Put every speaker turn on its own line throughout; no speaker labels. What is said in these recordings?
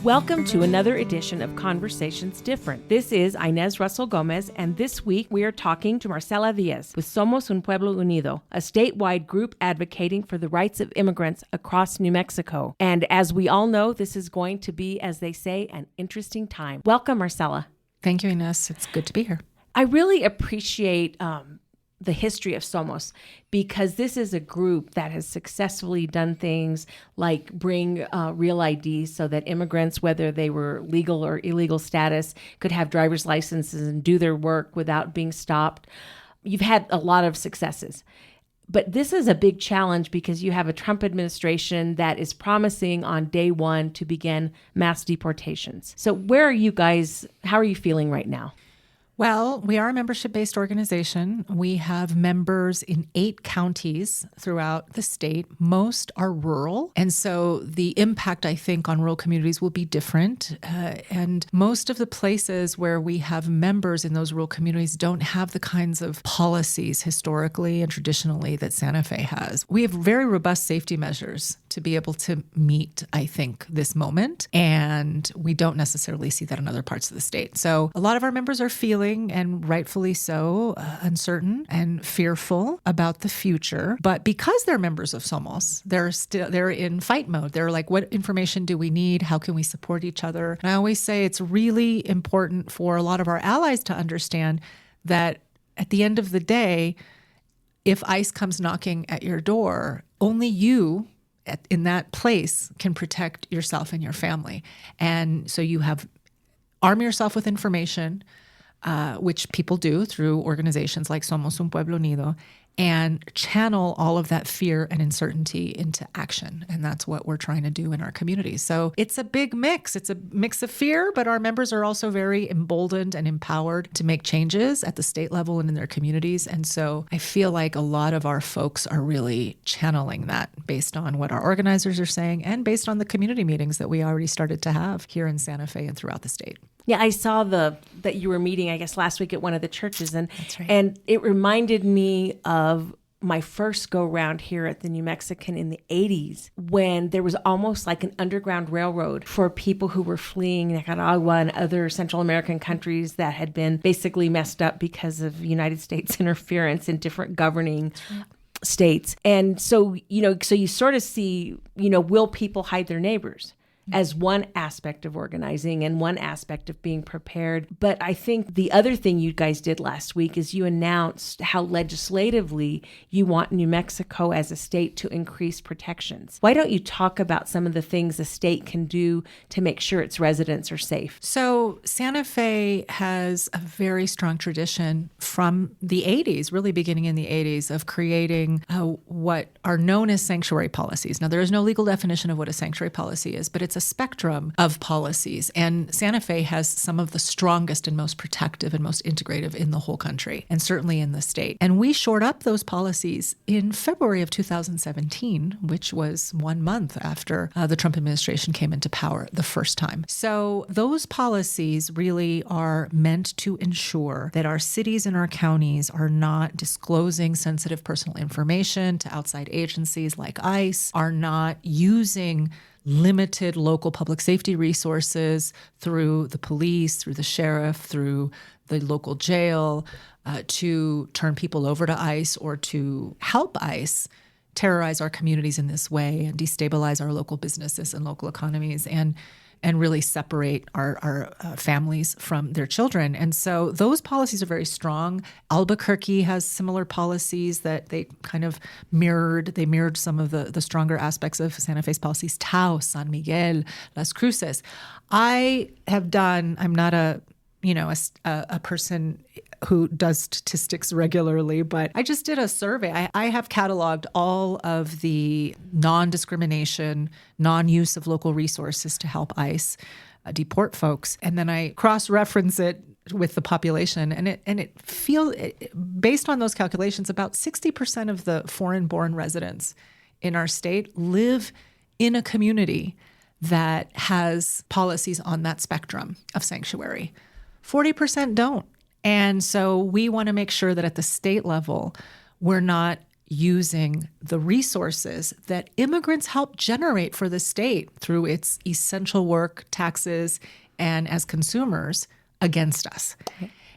Welcome to another edition of Conversations Different. This is Inez Russell Gomez, and this week we are talking to Marcela Díaz with Somos Un Pueblo Unido, a statewide group advocating for the rights of immigrants across New Mexico. And as we all know, this is going to be, as they say, an interesting time. Welcome, Marcela.
Thank you, Inez. It's good to be here.
I really appreciate the history of Somos, because this is a group that has successfully done things like bring real IDs so that immigrants, whether they were legal or illegal status, could have driver's licenses and do their work without being stopped. You've had a lot of successes. But this is a big challenge because you have a Trump administration that is promising on day one to begin mass deportations. So where are you guys? How are you feeling right now?
Well, we are a membership-based organization. We have members in 8 counties throughout the state. Most are rural. And so the impact, I think, on rural communities will be different. And most of the places where we have members in those rural communities don't have the kinds of policies historically and traditionally that Santa Fe has. We have very robust safety measures to be able to meet, I think, this moment. And we don't necessarily see that in other parts of the state. So a lot of our members are feeling, and rightfully so, uncertain and fearful about the future. But because they're members of Somos, they're in fight mode. They're like, what information do we need? How can we support each other? And I always say it's really important for a lot of our allies to understand that at the end of the day, if ICE comes knocking at your door, only you in that place can protect yourself and your family. And so you arm yourself with information, which people do through organizations like Somos Un Pueblo Unido, and channel all of that fear and uncertainty into action. And that's what we're trying to do in our communities. So it's a big mix. It's a mix of fear, but our members are also very emboldened and empowered to make changes at the state level and in their communities. And so I feel like a lot of our folks are really channeling that based on what our organizers are saying and based on the community meetings that we already started to have here in Santa Fe and throughout the state.
Yeah, I saw that you were meeting, I guess, last week at one of the churches, and
That's right.
And it reminded me of my first go-round here at the New Mexican in the 80s, when there was almost like an underground railroad for people who were fleeing Nicaragua and other Central American countries that had been basically messed up because of United States interference in different governing states. And so, so you sort of see, will people hide their neighbors as one aspect of organizing and one aspect of being prepared. But I think the other thing you guys did last week is you announced how legislatively you want New Mexico as a state to increase protections. Why don't you talk about some of the things a state can do to make sure its residents are safe?
So Santa Fe has a very strong tradition from the 80s, really beginning in the 80s, of creating what are known as sanctuary policies. Now, there is no legal definition of what a sanctuary policy is, but it's a spectrum of policies. And Santa Fe has some of the strongest and most protective and most integrative in the whole country, and certainly in the state. And we shored up those policies in February of 2017, which was 1 month after the Trump administration came into power the first time. So those policies really are meant to ensure that our cities and our counties are not disclosing sensitive personal information to outside agencies like ICE, are not using limited local public safety resources through the police, through the sheriff, through the local jail, to turn people over to ICE or to help ICE terrorize our communities in this way and destabilize our local businesses and local economies and really separate our families from their children. And so those policies are very strong. Albuquerque has similar policies that they kind of mirrored. They mirrored some of the stronger aspects of Santa Fe's policies. Taos, San Miguel, Las Cruces. I'm not a person who does statistics regularly, but I just did a survey. I have cataloged all of the non-discrimination, non-use of local resources to help ICE deport folks. And then I cross-reference it with the population. Based on those calculations, about 60% of the foreign-born residents in our state live in a community that has policies on that spectrum of sanctuary. 40% don't. And so we want to make sure that at the state level, we're not using the resources that immigrants help generate for the state through its essential work, taxes, and as consumers against us.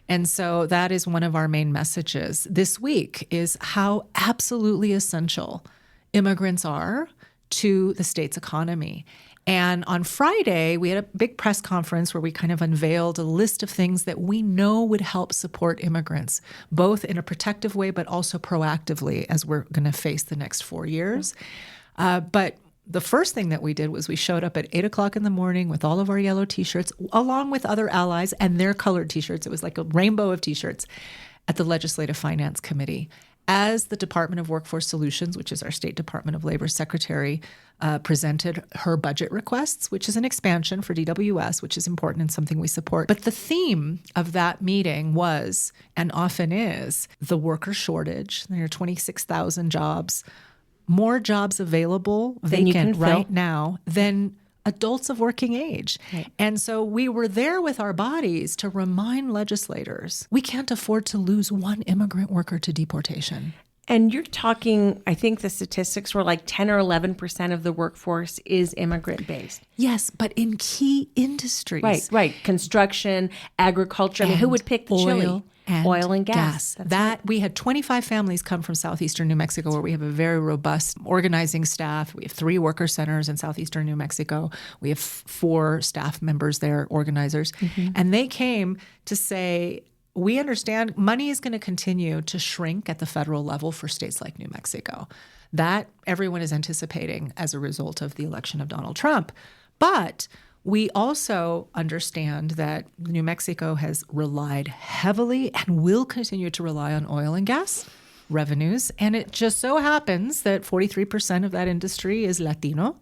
And so that is one of our main messages this week, is how absolutely essential immigrants are to the state's economy. And on Friday, we had a big press conference where we kind of unveiled a list of things that we know would help support immigrants, both in a protective way, but also proactively as we're going to face the next 4 years. But the first thing that we did was we showed up at 8 o'clock in the morning with all of our yellow T-shirts, along with other allies and their colored T-shirts. It was like a rainbow of T-shirts at the Legislative Finance Committee. As the Department of Workforce Solutions, which is our State Department of Labor secretary, presented her budget requests, which is an expansion for DWS, which is important and something we support. But the theme of that meeting was, and often is, the worker shortage. There are 26,000 jobs, more jobs available vacant right now than adults of working age. Right. And so we were there with our bodies to remind legislators, we can't afford to lose one immigrant worker to deportation.
And you're talking, I think the statistics were like 10 or 11% of the workforce is immigrant-based.
Yes, but in key industries.
Right. Construction, agriculture. I mean, who would pick the chili? Oil and gas.
That we had 25 families come from southeastern New Mexico, where we have a very robust organizing staff. We have 3 worker centers in southeastern New Mexico. We have 4 staff members there, organizers. Mm-hmm. And they came to say, we understand money is going to continue to shrink at the federal level for states like New Mexico. That everyone is anticipating as a result of the election of Donald Trump. But we also understand that New Mexico has relied heavily and will continue to rely on oil and gas revenues. And it just so happens that 43% of that industry is Latino.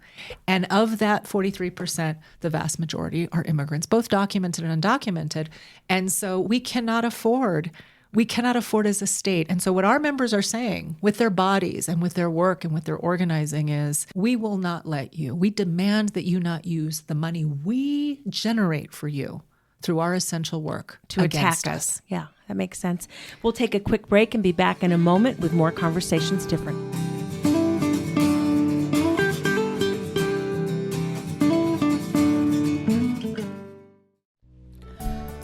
And of that 43%, the vast majority are immigrants, both documented and undocumented. And so we cannot afford as a state. And so what our members are saying with their bodies and with their work and with their organizing is, we will not let you. We demand that you not use the money we generate for you through our essential work
to attack us. Yeah, that makes sense. We'll take a quick break and be back in a moment with more Conversations Different.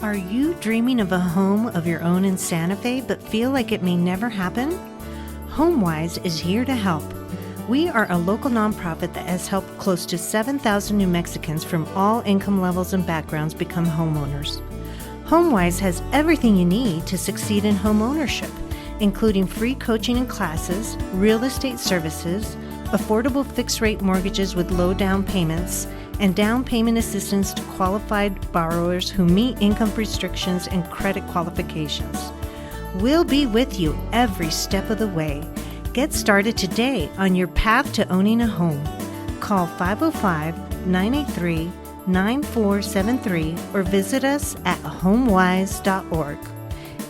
Are you dreaming of a home of your own in Santa Fe but feel like it may never happen? HomeWise is here to help. We are a local nonprofit that has helped close to 7,000 New Mexicans from all income levels and backgrounds become homeowners. HomeWise has everything you need to succeed in home ownership, including free coaching and classes, real estate services, affordable fixed-rate mortgages with low down payments, and down payment assistance to qualified borrowers who meet income restrictions and credit qualifications. We'll be with you every step of the way. Get started today on your path to owning a home. Call 505-983-9473 or visit us at homewise.org.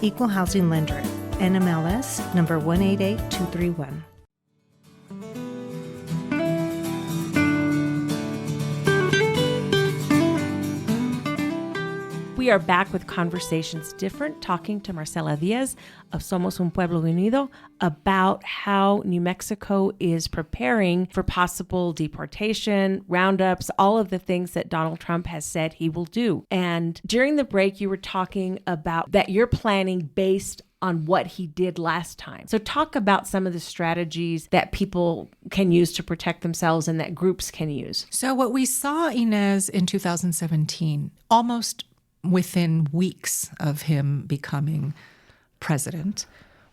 Equal Housing Lender, NMLS number 188231.
We are back with Conversations Different, talking to Marcela Díaz of Somos Un Pueblo Unido about how New Mexico is preparing for possible deportation, roundups, all of the things that Donald Trump has said he will do. And during the break, you were talking about that you're planning based on what he did last time. So talk about some of the strategies that people can use to protect themselves and that groups can use.
So what we saw, Inez, in 2017, almost within weeks of him becoming president,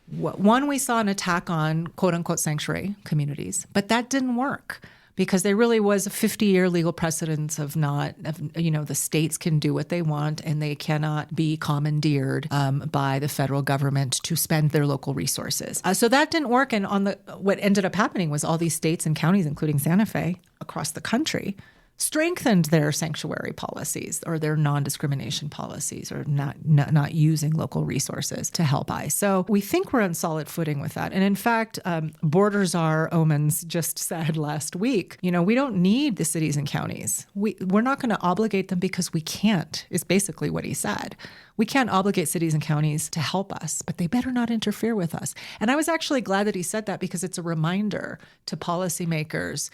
one, we saw an attack on quote-unquote sanctuary communities, but that didn't work because there really was a 50-year legal precedence of the states can do what they want and they cannot be commandeered by the federal government to spend their local resources. So that didn't work. And what ended up happening was all these states and counties, including Santa Fe, across the country, strengthened their sanctuary policies or their non-discrimination policies or not using local resources to help ICE. So we think we're on solid footing with that. And in fact, border czar Omens just said last week, we don't need the cities and counties. We're not going to obligate them because we can't, is basically what he said. We can't obligate cities and counties to help us, but they better not interfere with us. And I was actually glad that he said that because it's a reminder to policymakers,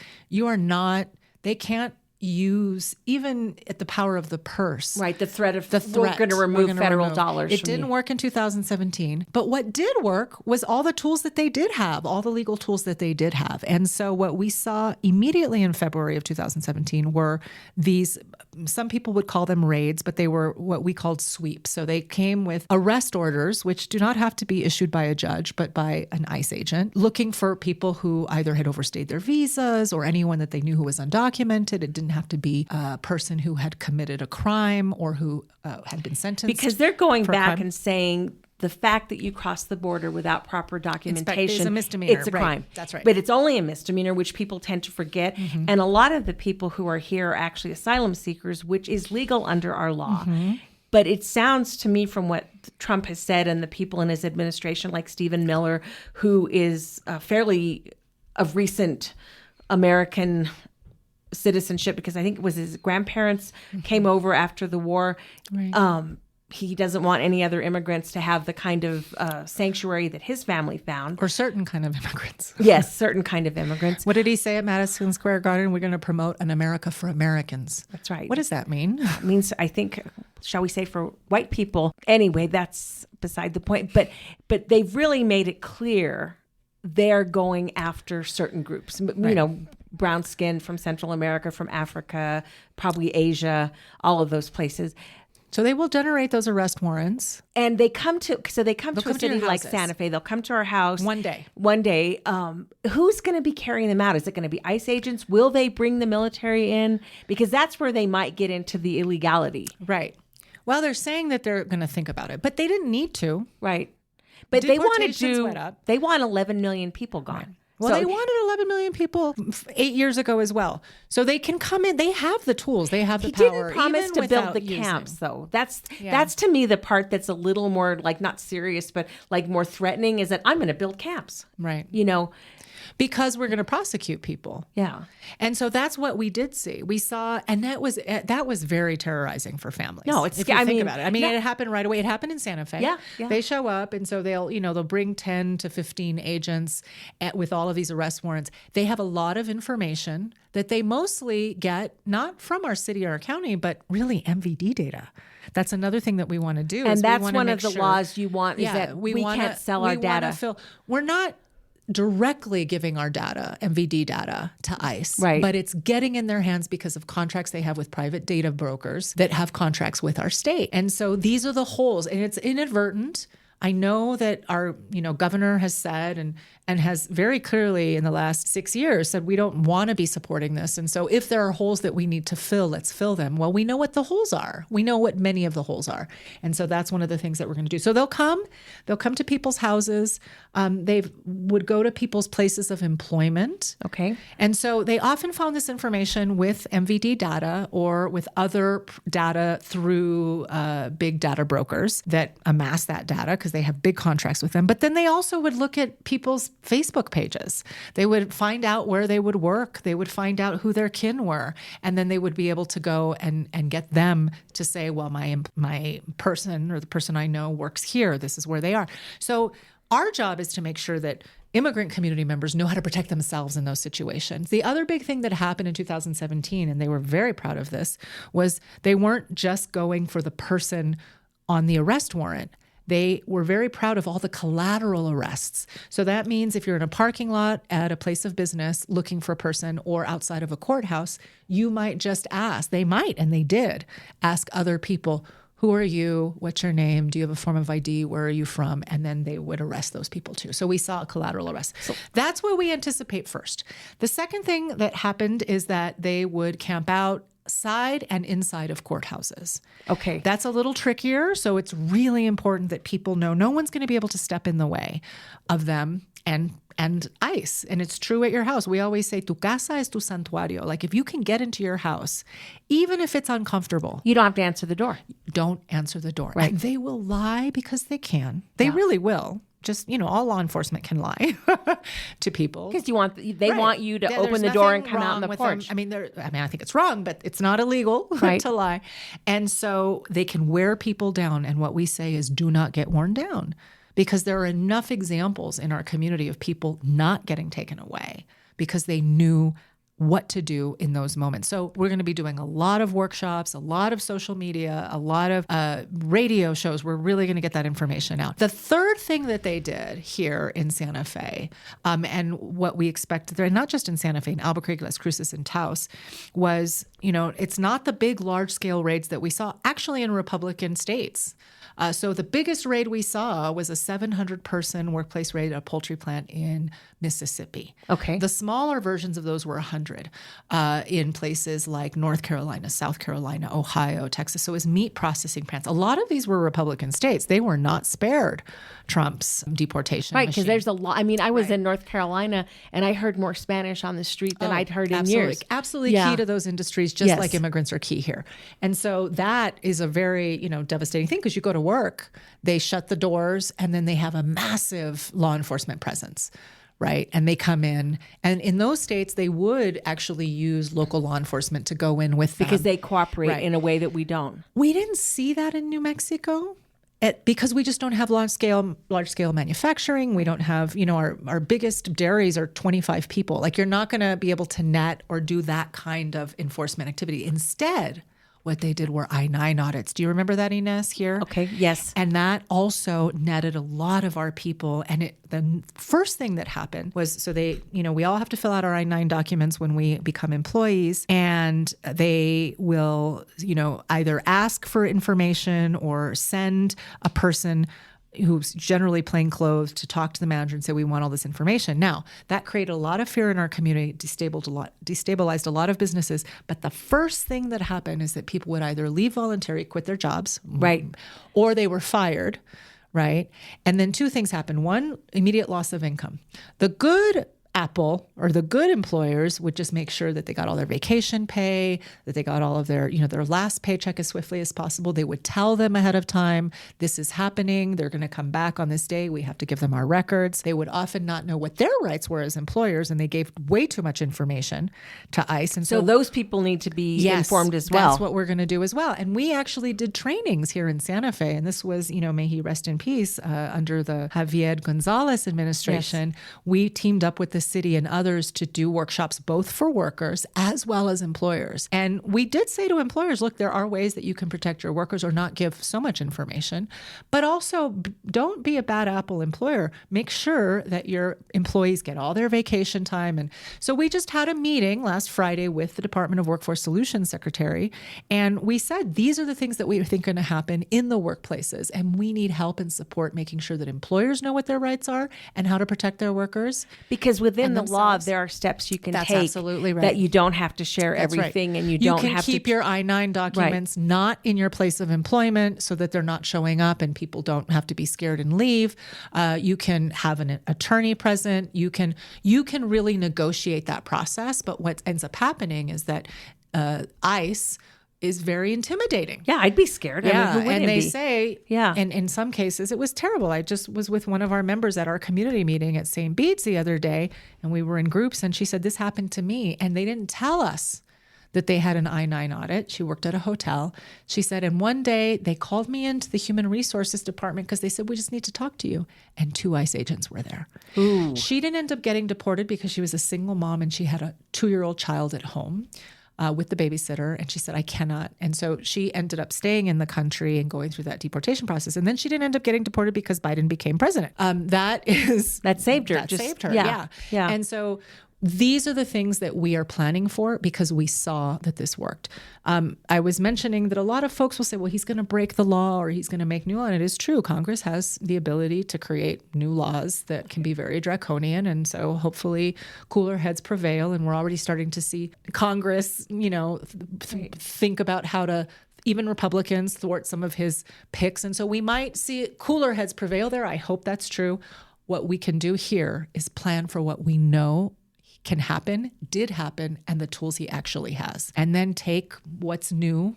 they can't use, even at the power of the purse.
Right, the threat of we're going to remove federal dollars.
It didn't work in 2017. But what did work was all the tools that they did have, all the legal tools that they did have. And so what we saw immediately in February of 2017 were these, some people would call them raids, but they were what we called sweeps. So they came with arrest orders, which do not have to be issued by a judge, but by an ICE agent, looking for people who either had overstayed their visas or anyone that they knew who was undocumented. It didn't have to be a person who had committed a crime or who had been sentenced.
Because they're going back and saying the fact that you cross the border without proper documentation
is a misdemeanor.
It's a crime.
That's right.
But it's only a misdemeanor, which people tend to forget. Mm-hmm. And a lot of the people who are here are actually asylum seekers, which is legal under our law. Mm-hmm. But it sounds to me from what Trump has said and the people in his administration, like Stephen Miller, who is fairly of recent American citizenship, because I think it was his grandparents came over after the war. Right. He doesn't want any other immigrants to have the kind of sanctuary that his family found.
Or certain kind of immigrants.
Yes, certain kind of immigrants.
What did he say at Madison Square Garden? We're going to promote an America for Americans.
That's right.
What does that mean?
It means, I think, shall we say, for white people. Anyway, that's beside the point. But they've really made it clear they're going after certain groups. Right. Brown skin from Central America, from Africa, probably Asia, all of those places.
So they will generate those arrest warrants.
And they come to a city like Santa Fe. They'll come to our house.
One day.
Who's going to be carrying them out? Is it going to be ICE agents? Will they bring the military in? Because that's where they might get into the illegality.
Right. Well, they're saying that they're going to think about it, but they didn't need to.
Right. But they want 11 million people gone. Right.
Well, they wanted 11 million people 8 years ago as well. So they can come in. They have the tools. They have the power.
He didn't promise to build the camps, though. That's to me the part that's a little more like not serious, but like more threatening is that I'm going to build camps.
Right. Because we're going to prosecute people.
Yeah.
And so that's what we did see. We saw, and that was very terrorizing for families.
No, it's,
if you think about it. It happened right away. It happened in Santa Fe.
Yeah.
They show up, and so they'll bring 10 to 15 agents with all of these arrest warrants. They have a lot of information that they mostly get not from our city or our county, but really MVD data. That's another thing that we want to do.
And that's one of the laws you want is that we can't sell our data.
We're not directly giving our data, MVD data, to ICE.
Right.
But it's getting in their hands because of contracts they have with private data brokers that have contracts with our state. And so these are the holes, and it's inadvertent. I know that our, governor has said and has very clearly in the last 6 years said we don't want to be supporting this. And so if there are holes that we need to fill, let's fill them. Well, we know what the holes are. We know what many of the holes are. And so that's one of the things that we're going to do. So they'll come to people's houses. They would go to people's places of employment.
Okay.
And so they often found this information with MVD data or with other data through big data brokers that amass that data because they have big contracts with them. But then they also would look at people's Facebook pages. They would find out where they would work. They would find out who their kin were. And then they would be able to go and get them to say, well, my person or the person I know works here. This is where they are. So our job is to make sure that immigrant community members know how to protect themselves in those situations. The other big thing that happened in 2017, and they were very proud of this, was they weren't just going for the person on the arrest warrant. They were very proud of all the collateral arrests. So that means if you're in a parking lot at a place of business looking for a person or outside of a courthouse, you might just ask, they might, and they did, ask other people, who are you? What's your name? Do you have a form of ID? Where are you from? And then they would arrest those people too. So we saw a collateral arrest. So that's what we anticipate first. The second thing that happened is that they would camp out side and inside of courthouses.
Okay.
That's a little trickier. So it's really important that people know no one's going to be able to step in the way of them. and ICE. And it's true at your house. We always say, tu casa es tu santuario. Like if you can get into your house, even if it's uncomfortable,
You don't have to answer the door.
don't answer the door.
Right.
And they will lie because they can. They really will. Just, all law enforcement can lie to people.
Because they want you to
There's
open the door and
nothing
come out on
wrong
the
with
porch.
them. I think it's wrong, but it's not illegal to lie. And so they can wear people down. And what we say is do not get worn down, because there are enough examples in our community of people not getting taken away because they knew what to do in those moments. So we're going to be doing a lot of workshops, a lot of social media, a lot of radio shows. We're really going to get that information out. The third thing that they did here in Santa Fe, and what we expected there, not just in Santa Fe, in Albuquerque, Las Cruces, and Taos, was, it's not the big, large-scale raids that we saw actually in Republican states. So the biggest raid we saw was a 700-person workplace raid at a poultry plant in Mississippi.
Okay.
The smaller versions of those were 100 in places like North Carolina, South Carolina, Ohio, Texas. So it was meat processing plants. A lot of these were Republican states. They were not spared Trump's deportation
Right, because
machine.
there's a lot. I mean, I was in North Carolina, and I heard more Spanish on the street than I'd heard in years.
Absolutely key to those industries, just
Yes.
like immigrants are key here. And so that is a very, devastating thing, because you go to work, they shut the doors, and then they have a massive law enforcement presence. Right. And they come in. And in those states, they would actually use local law enforcement to go in with them.
Because they cooperate in a way that we don't.
We didn't see that in New Mexico. Because we just don't have large scale manufacturing. We don't have, our biggest dairies are 25 people. Like, you're not going to be able to net or do that kind of enforcement activity. Instead, what they did were I-9 audits. Do you remember that, Inez, here?
Okay, yes.
And that also netted a lot of our people. And the first thing that happened was, so they, we all have to fill out our I-9 documents when we become employees, and they will, either ask for information or send a person who's generally plain clothes to talk to the manager and say, we want all this information. Now, that created a lot of fear in our community, destabilized a lot of businesses. But the first thing that happened is that people would either leave voluntarily, quit their jobs,
right,
or they were fired, right? And then two things happened. One, immediate loss of income. The good Apple, or the good employers, would just make sure that they got all their vacation pay, that they got all of their, their last paycheck as swiftly as possible. They would tell them ahead of time, this is happening. They're going to come back on this day. We have to give them our records. They would often not know what their rights were as employers, and they gave way too much information to ICE. And
so those people need to be informed as well.
That's what we're going to do as well. And we actually did trainings here in Santa Fe. And this was, may he rest in peace, under the Javier Gonzalez administration. Yes. We teamed up with the city and others to do workshops both for workers as well as employers. And we did say to employers, look, there are ways that you can protect your workers or not give so much information, but also don't be a bad apple employer. Make sure that your employees get all their vacation time. And so we just had a meeting last Friday with the Department of Workforce Solutions Secretary, and we said, these are the things that we think are going to happen in the workplaces, and we need help and support making sure that employers know what their rights are and how to protect their workers.
Because within the law, there are steps you can take
absolutely right.
that you don't have to share everything, and you don't have to
keep your I-9 documents not in your place of employment so that they're not showing up and people don't have to be scared and leave. You can have an attorney present. You can really negotiate that process. But what ends up happening is that ICE is very intimidating.
Yeah, I'd be scared.
Yeah,
I mean, who wouldn't
and they
be?
say, and in some cases, it was terrible. I just was with one of our members at our community meeting at St. Bede's the other day, and we were in groups, and she said, this happened to me, and they didn't tell us that they had an I-9 audit. She worked at a hotel. She said, and one day they called me into the human resources department because they said, we just need to talk to you. And 2 ICE agents were there.
Ooh.
She didn't end up getting deported because she was a single mom and she had a 2-year-old child at home. With the babysitter, and she said, I cannot. And so she ended up staying in the country and going through that deportation process. And then she didn't end up getting deported because Biden became president. That
saved her.
That saved her.
Yeah.
And so these are the things that we are planning for because we saw that this worked. I was mentioning that a lot of folks will say, well, he's going to break the law or he's going to make new law. And it is true. Congress has the ability to create new laws that can be very draconian. And so hopefully cooler heads prevail. And we're already starting to see Congress, think about how to, even Republicans, thwart some of his picks. And so we might see cooler heads prevail there. I hope that's true. what we can do here is plan for what we know can happen, did happen, and the tools he actually has. And then take what's new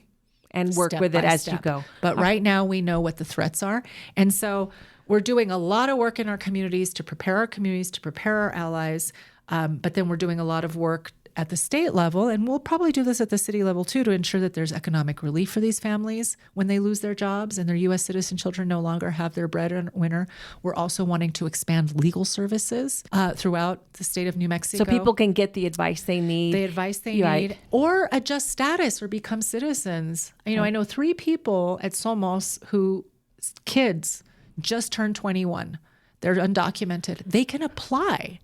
and work with it as you go.
But right now we know what the threats are. And so we're doing a lot of work in our communities to prepare our communities, to prepare our allies. But then we're doing a lot of work at the state level, and we'll probably do this at the city level too, to ensure that there's economic relief for these families when they lose their jobs and their U.S. citizen children no longer have their breadwinner. We're also wanting to expand legal services throughout the state of New Mexico.
So people can get the advice they need.
The advice they need, or adjust status or become citizens. You know, I know 3 people at Somos who kids just turned 21. They're undocumented. They can apply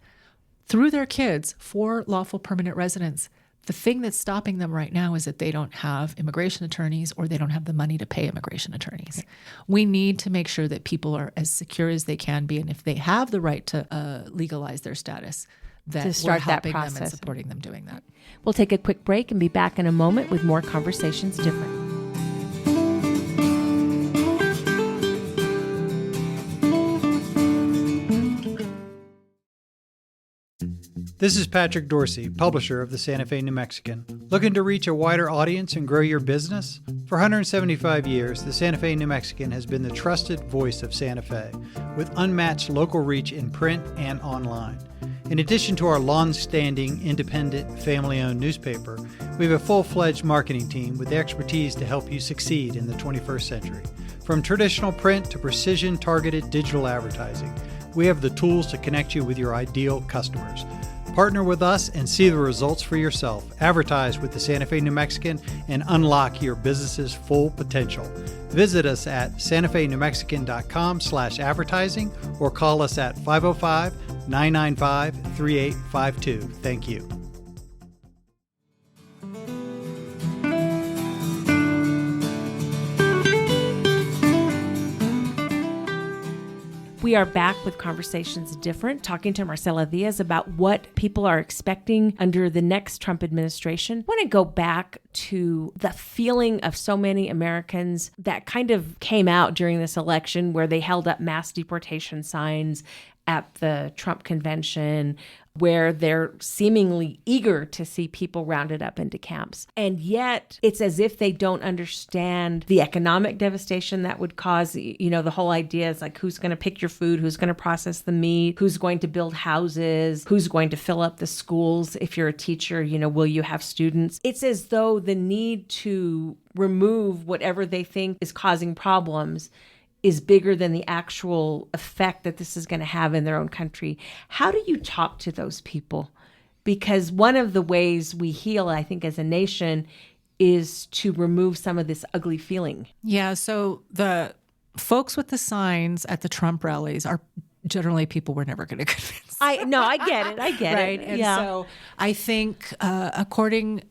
through their kids for lawful permanent residence. The thing that's stopping them right now is that they don't have immigration attorneys or they don't have the money to pay immigration attorneys. Okay. We need to make sure that people are as secure as they can be. And if they have the right to legalize their status, that
to start
we're helping
that process
them and supporting them doing that.
We'll take a quick break and be back in a moment with more Conversations Different.
This is Patrick Dorsey, publisher of the Santa Fe New Mexican. Looking to reach a wider audience and grow your business? For 175 years, the Santa Fe New Mexican has been the trusted voice of Santa Fe, with unmatched local reach in print and online. In addition to our long-standing, independent, family-owned newspaper, we have a full-fledged marketing team with the expertise to help you succeed in the 21st century. From traditional print to precision-targeted digital advertising, we have the tools to connect you with your ideal customers. Partner with us and see the results for yourself. Advertise with the Santa Fe New Mexican and unlock your business's full potential. Visit us at santafenewmexican.com/advertising or call us at 505-995-3852. Thank you.
We are back with Conversations Different, talking to Marcela Díaz about what people are expecting under the next Trump administration. I want to go back to the feeling of so many Americans that kind of came out during this election, where they held up mass deportation signs at the Trump convention, where they're seemingly eager to see people rounded up into camps. And yet it's as if they don't understand the economic devastation that would cause. You know, the whole idea is like, who's going to pick your food? Who's going to process the meat? Who's going to build houses? Who's going to fill up the schools? If you're a teacher, you know, will you have students? It's as though the need to remove whatever they think is causing problems is bigger than the actual effect that this is going to have in their own country. How do you talk to those people? Because one of the ways we heal, I think, as a nation is to remove some of this ugly feeling.
Yeah, so the folks with the signs at the Trump rallies are generally people we're never going to convince.
I get it.
Right? And so I think according,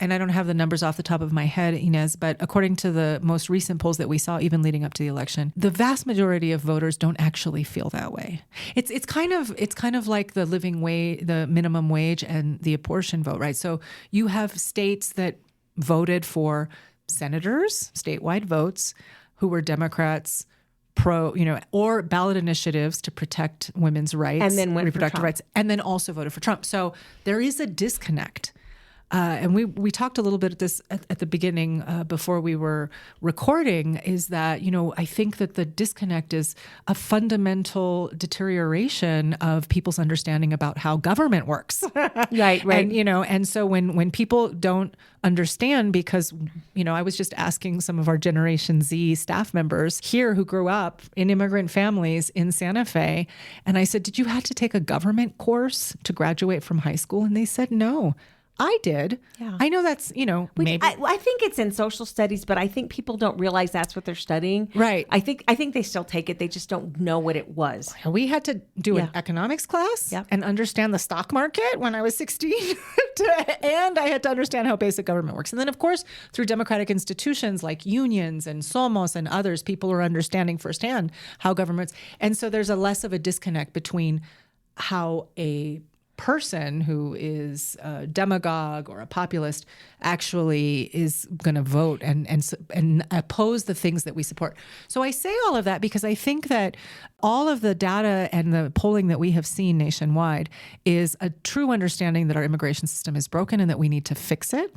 and I don't have the numbers off the top of my head, Inez, but according to the most recent polls that we saw, even leading up to the election, the vast majority of voters don't actually feel that way. It's kind of like the living wage, the minimum wage, and the abortion vote, right? So you have states that voted for senators, statewide votes, who were Democrats, or ballot initiatives to protect women's rights,
and then
reproductive rights, and then also voted for Trump. So there is a disconnect. And we talked a little bit at this at the beginning before we were recording, is that, I think that the disconnect is a fundamental deterioration of people's understanding about how government works.
Right.
And so when people don't understand, because, I was just asking some of our Generation Z staff members here who grew up in immigrant families in Santa Fe, and I said, did you have to take a government course to graduate from high school? And they said, no. I did. Yeah. I know that's, maybe.
I think it's in social studies, but I think people don't realize that's what they're studying.
Right.
I think they still take it. They just don't know what it was.
We had to do an economics class and understand the stock market when I was 16. And I had to understand how basic government works. And then, of course, through democratic institutions like unions and Somos and others, people are understanding firsthand how governments. And so there's less of a disconnect between how a person who is a demagogue or a populist actually is going to vote and oppose the things that we support. So I say all of that because I think that all of the data and the polling that we have seen nationwide is a true understanding that our immigration system is broken and that we need to fix it.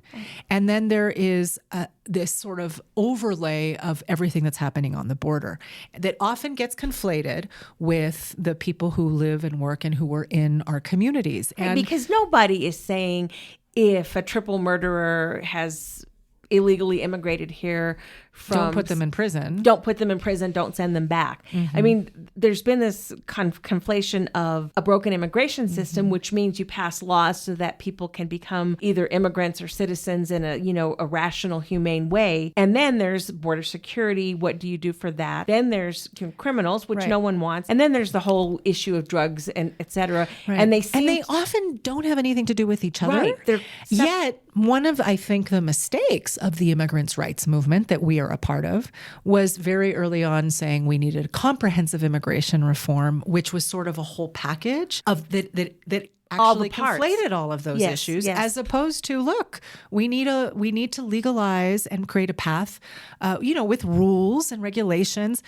And then there is this sort of overlay of everything that's happening on the border that often gets conflated with the people who live and work and who are in our communities.
And because nobody is saying if a triple murderer has illegally immigrated here from...
Don't put them in prison.
Don't put them in prison. Don't send them back. I mean, there's been this conflation of a broken immigration system, which means you pass laws so that people can become either immigrants or citizens in a rational, humane way. And then there's border security. What do you do for that? Then there's criminals, which no one wants. And then there's the whole issue of drugs and et cetera.
Right.
And they
often don't have anything to do with each other.
Right.
Yet, one of, I think, the mistakes of the immigrants' rights movement that we are a part of was very early on saying we needed comprehensive immigration reform, which was sort of a whole package of that actually conflated all of those issues, as opposed to, look, we need to legalize and create a path, with rules and regulations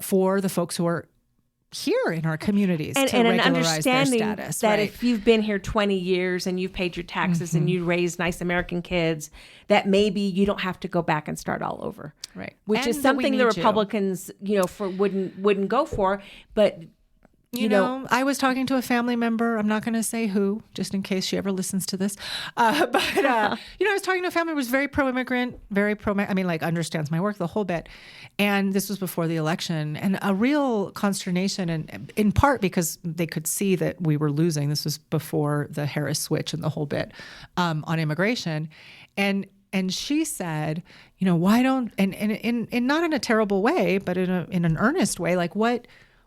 for the folks who are here in our communities
and
to
an
regularize
understanding
their status.
That if you've been here 20 years and you've paid your taxes and you raised nice American kids, that maybe you don't have to go back and start all over.
Right.
Which is something the Republicans, wouldn't go for. But
You know, I was talking to a family member. I'm not going to say who, just in case she ever listens to this. I was talking to a family who was very pro-immigrant, understands my work, the whole bit. And this was before the election. And a real consternation, and in part because they could see that we were losing. This was before the Harris switch and the whole bit on immigration. And she said, why don't, and not in a terrible way, but in an earnest way, like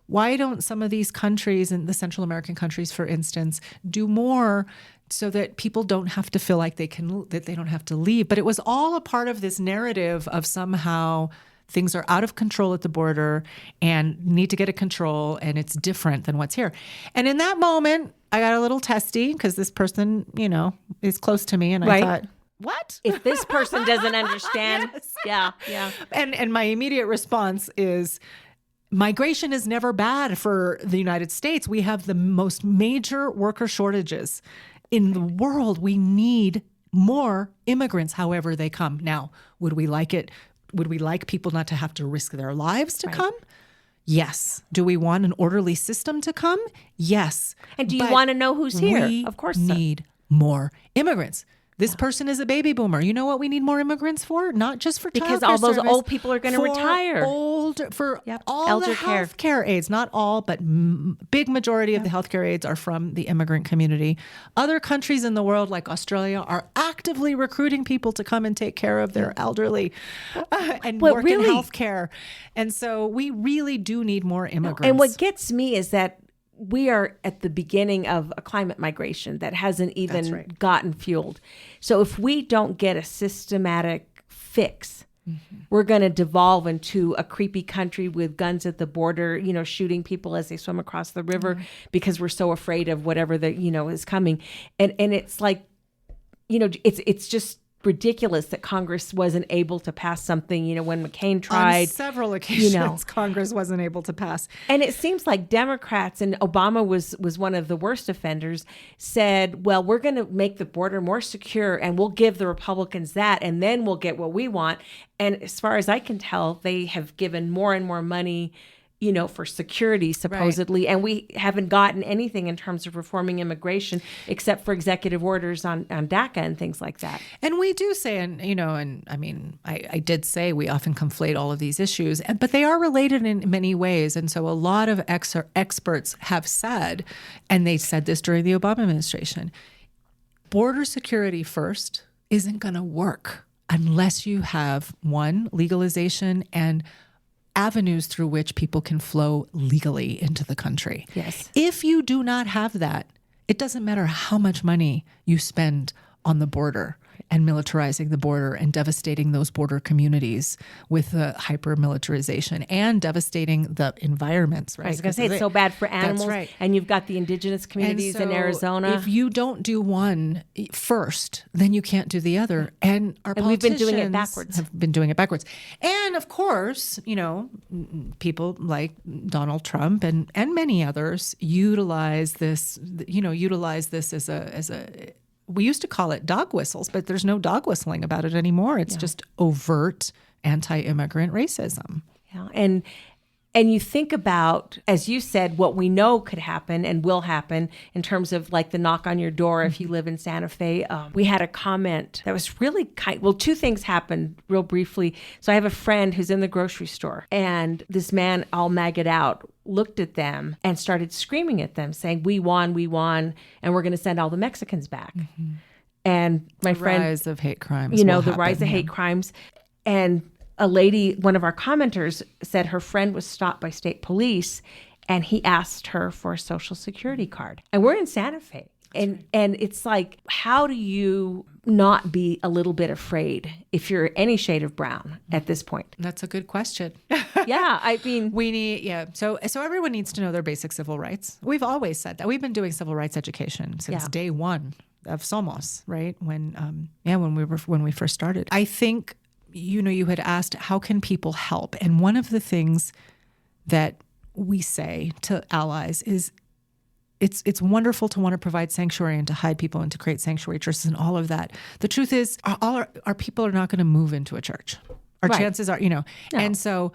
why don't some of these countries, and the Central American countries, for instance, do more so that people don't have to feel like that they don't have to leave? But it was all a part of this narrative of somehow things are out of control at the border and need to get a control, and it's different than what's here. And in that moment, I got a little testy because this person, is close to me, and I thought, what?
If this person doesn't understand, yeah.
And my immediate response is, migration is never bad for the United States. We have the most major worker shortages in the world. We need more immigrants, however they come. Now, would we like it? Would we like people not to have to risk their lives to come? Yes. Do we want an orderly system to come? Yes.
And do you want to know who's here? Of course.
We need more immigrants. This person is a baby boomer. You know what we need more immigrants for? Not just for
because all those old people are going to retire.
All elder the healthcare aides, not all, but big majority of the healthcare aides are from the immigrant community. Other countries in the world, like Australia, are actively recruiting people to come and take care of their elderly and work in healthcare. And so we really do need more immigrants.
And what gets me is that we are at the beginning of a climate migration that hasn't even gotten fueled. So if we don't get a systematic fix, we're going to devolve into a creepy country with guns at the border, shooting people as they swim across the river because we're so afraid of whatever is coming. And it's like, it's just ridiculous that Congress wasn't able to pass something, when McCain tried.
On several occasions, Congress wasn't able to pass.
And it seems like Democrats, and Obama was one of the worst offenders, said, well, we're going to make the border more secure and we'll give the Republicans that and then we'll get what we want. And as far as I can tell, they have given more and more money for security, supposedly. And we haven't gotten anything in terms of reforming immigration, except for executive orders on DACA and things like that.
And we do say, I did say we often conflate all of these issues, but they are related in many ways. And so a lot of experts have said, and they said this during the Obama administration, border security first isn't going to work unless you have, one, legalization and avenues through which people can flow legally into the country.
Yes.
If you do not have that, it doesn't matter how much money you spend on the border. and militarizing the border and devastating those border communities with the hyper militarization and devastating the environments, right?
I was going to say, it's so bad for animals.
That's right.
And you've got the indigenous communities in Arizona.
If you don't do one first, then you can't do the other. And our
And we've been doing it
politicians
backwards.
have been doing it backwards. And of course, people like Donald Trump and many others utilize this as a we used to call it dog whistles, but there's no dog whistling about it anymore. It's just overt anti-immigrant racism.
Yeah. And you think about, as you said, what we know could happen and will happen in terms of like the knock on your door if you live in Santa Fe. We had a comment that was really well, two things happened real briefly. So I have a friend who's in the grocery store, and this man, all maggot out, looked at them and started screaming at them, saying, we won, and we're going to send all the Mexicans back. Mm-hmm. And my friend...
rise of hate crimes.
The rise of hate crimes. And a lady, one of our commenters, said her friend was stopped by state police and he asked her for a social security card. And we're in Santa Fe. And it's like, how do you not be a little bit afraid if you're any shade of brown at this point?
That's a good question.
Yeah, I mean,
we need, so everyone needs to know their basic civil rights. We've always said that. We've been doing civil rights education since day one of Somos, right? When we first started. I think, you had asked, how can people help? And one of the things that we say to allies is, it's wonderful to want to provide sanctuary and to hide people and to create sanctuary churches and all of that. The truth is, our people are not going to move into a church. Our chances are, no. And so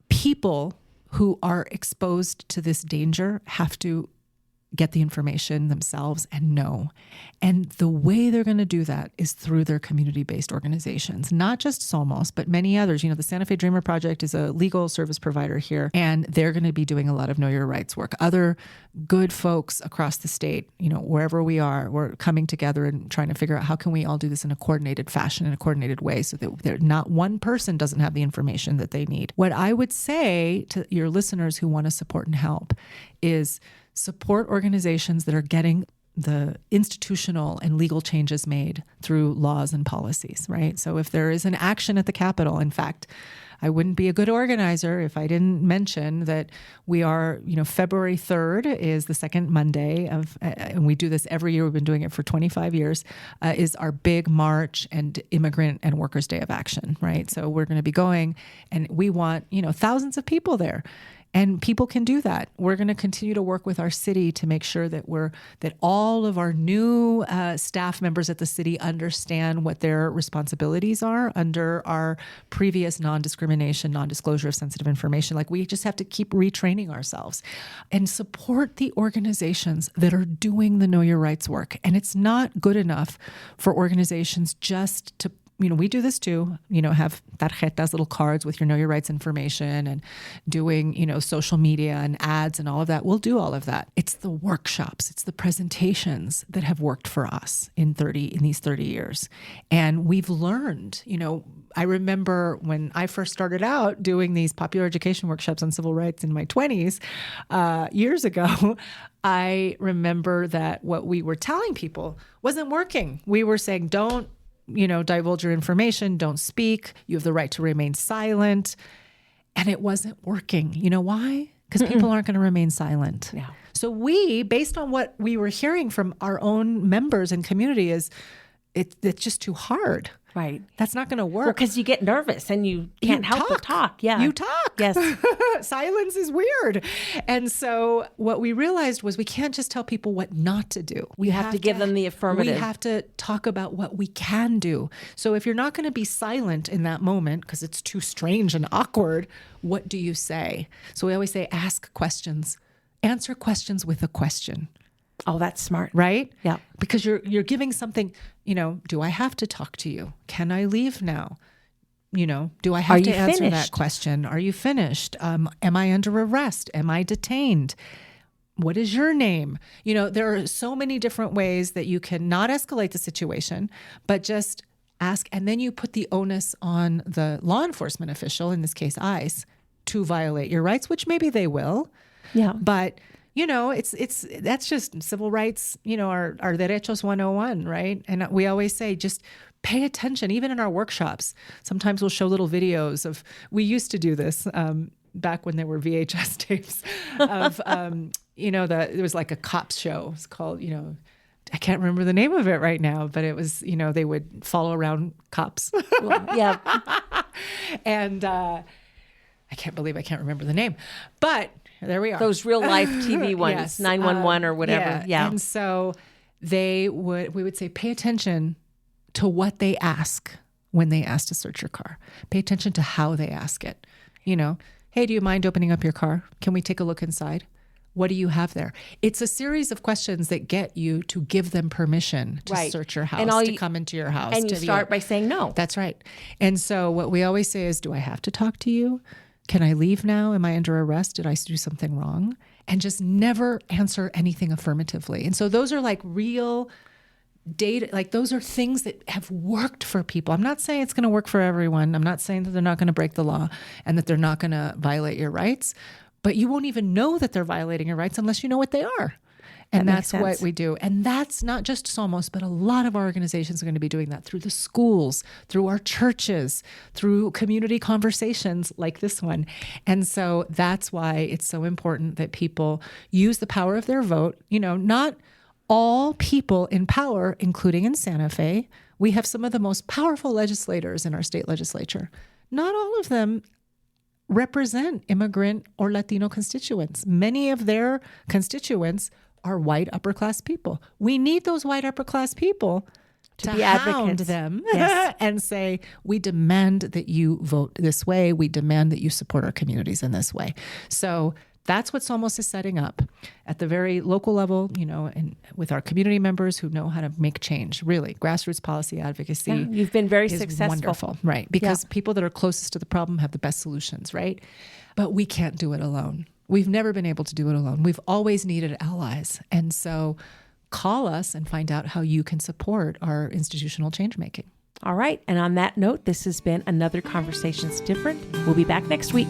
people who are exposed to this danger have to get the information themselves and know. And the way they're going to do that is through their community-based organizations, not just Somos, but many others. The Santa Fe Dreamer Project is a legal service provider here, and they're going to be doing a lot of Know Your Rights work. Other good folks across the state, wherever we are, we're coming together and trying to figure out how can we all do this in a coordinated fashion, in a coordinated way, so that not one person doesn't have the information that they need. What I would say to your listeners who want to support and help is support organizations that are getting the institutional and legal changes made through laws and policies, right? So if there is an action at the Capitol, in fact, I wouldn't be a good organizer if I didn't mention that we are, February 3rd is the second Monday of, and we do this every year. We've been doing it for 25 years, is our big March and Immigrant and Workers' Day of Action, right? So we're going to be going, and we want, thousands of people there. And people can do that. We're going to continue to work with our city to make sure that all of our new staff members at the city understand what their responsibilities are under our previous non-discrimination, non-disclosure of sensitive information. Like, we just have to keep retraining ourselves and support the organizations that are doing the Know Your Rights work. And it's not good enough for organizations just to, we do this too, have tarjetas, little cards with your Know Your Rights information, and doing, social media and ads and all of that. We'll do all of that. It's the workshops, it's the presentations that have worked for us in these 30 years. And we've learned, I remember when I first started out doing these popular education workshops on civil rights in my 20s, years ago, I remember that what we were telling people wasn't working. We were saying, don't divulge your information, don't speak, you have the right to remain silent. And it wasn't working. You know why? Because people aren't going to remain silent. Yeah. So we, based on what we were hearing from our own members and community, is it's just too hard.
Right.
That's not going to work.
Well, because you get nervous and you can't help but talk. Yeah.
You talk.
Yes.
Silence is weird. And so what we realized was we can't just tell people what not to do.
We have to give them the affirmative.
We have to talk about what we can do. So if you're not going to be silent in that moment because it's too strange and awkward, what do you say? So we always say, ask questions. Answer questions with a question.
Oh, that's smart.
Right?
Yeah.
Because you're giving something, do I have to talk to you? Can I leave now? Do I have to answer that question? Are you finished? Am I under arrest? Am I detained? What is your name? There are so many different ways that you can not escalate the situation, but just ask. And then you put the onus on the law enforcement official, in this case, ICE, to violate your rights, which maybe they will.
Yeah.
But that's just civil rights, our derechos 101, right? And we always say, just pay attention, even in our workshops. Sometimes we'll show little videos we used to do this back when there were VHS tapes of, there was like a cops show. It's called, I can't remember the name of it right now, but it was, they would follow around cops.
Yeah.
And I can't believe I can't remember the name, but there we are.
Those real life TV ones,
Yes.
911 or whatever. Yeah.
And so we would say, pay attention to what they ask when they ask to search your car. Pay attention to how they ask it. Hey, do you mind opening up your car? Can we take a look inside? What do you have there? It's a series of questions that get you to give them permission to search your house, to come into your house.
And you start by saying no.
That's right. And so what we always say is, do I have to talk to you? Can I leave now? Am I under arrest? Did I do something wrong? And just never answer anything affirmatively. And so those are like real data, like those are things that have worked for people. I'm not saying it's going to work for everyone. I'm not saying that they're not going to break the law and that they're not going to violate your rights, but you won't even know that they're violating your rights unless you know what they are. And that's what we do. And that's not just Somos, but a lot of our organizations are going to be doing that through the schools, through our churches, through community conversations like this one. And so that's why it's so important that people use the power of their vote. Not all people in power, including in Santa Fe, we have some of the most powerful legislators in our state legislature. Not all of them represent immigrant or Latino constituents. Many of their constituents are white upper class people. We need those white upper class people to be hound them and say, we demand that you vote this way. We demand that you support our communities in this way. So that's what Somos is setting up at the very local level, and with our community members who know how to make change, really. Grassroots policy advocacy.
Yeah, you've been very
is
successful.
Wonderful, right? Because people that are closest to the problem have the best solutions, right? But we can't do it alone. We've never been able to do it alone. We've always needed allies. And so call us and find out how you can support our institutional change making.
All right. And on that note, this has been another Conversations Different. We'll be back next week.